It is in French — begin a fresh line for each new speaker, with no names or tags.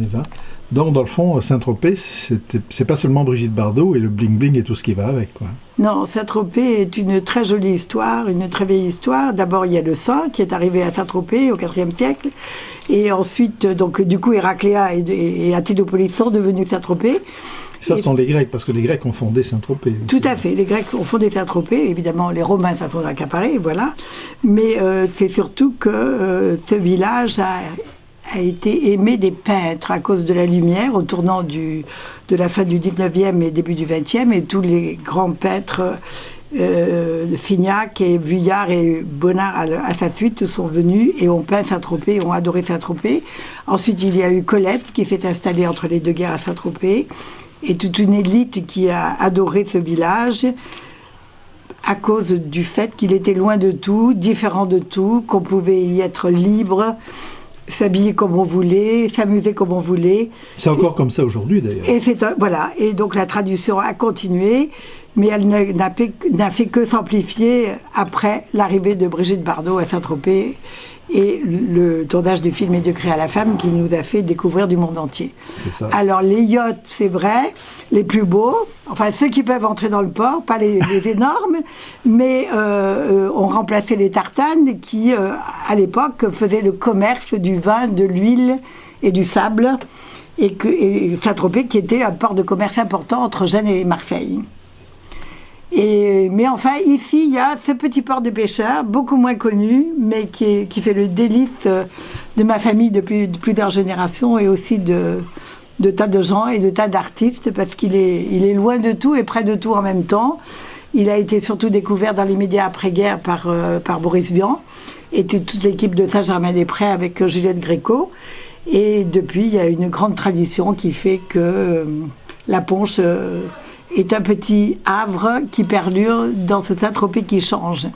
Eva. Donc, dans le fond, Saint-Tropez, c'est pas seulement Brigitte Bardot et le bling-bling et tout ce qui va avec, quoi.
Non, Saint-Tropez est une très jolie histoire, une très vieille histoire. D'abord, il y a le saint qui est arrivé à Saint-Tropez au IVe siècle. Et ensuite, donc, du coup, Héracléa et Athénopolis sont devenus Saint-Tropez.
Ça, ce sont les Grecs, parce que les Grecs ont fondé Saint-Tropez.
Tout à fait. Les Grecs ont fondé Saint-Tropez. Évidemment, les Romains s'en sont accaparés, voilà. Mais c'est surtout que ce village a été aimé des peintres à cause de la lumière au tournant de la fin du 19e et début du 20e. Et tous les grands peintres, Signac et Vuillard et Bonnard à sa suite, sont venus et ont peint Saint-Tropez, ont adoré Saint-Tropez. Ensuite, il y a eu Colette qui s'est installée entre les deux guerres à Saint-Tropez. Et toute une élite qui a adoré ce village à cause du fait qu'il était loin de tout, différent de tout, qu'on pouvait y être libre, s'habiller comme on voulait, s'amuser comme on voulait.
C'est encore comme ça aujourd'hui, d'ailleurs.
Et voilà. Et donc la tradition a continué, mais elle n'a fait que s'amplifier après l'arrivée de Brigitte Bardot à Saint-Tropez et le tournage du film Médiocré à la femme qui nous a fait découvrir du monde entier.
C'est ça.
Alors les yachts, c'est vrai, les plus beaux, enfin ceux qui peuvent entrer dans le port, pas les énormes, mais ont remplacé les tartanes qui, à l'époque, faisaient le commerce du vin, de l'huile et du sable, et Saint-Tropez qui était un port de commerce important entre Gênes et Marseille. Mais enfin, ici, il y a ce petit port de pêcheurs, beaucoup moins connu, mais qui fait le délice de ma famille depuis plusieurs générations et aussi de tas de gens et de tas d'artistes, parce qu'il est loin de tout et près de tout en même temps. Il a été surtout découvert dans l'immédiat après-guerre par Boris Vian et toute l'équipe de Saint-Germain-des-Prés avec Juliette Gréco. Et depuis, il y a une grande tradition qui fait que la Ponche est un petit havre qui perdure dans ce Saint-Tropez qui change.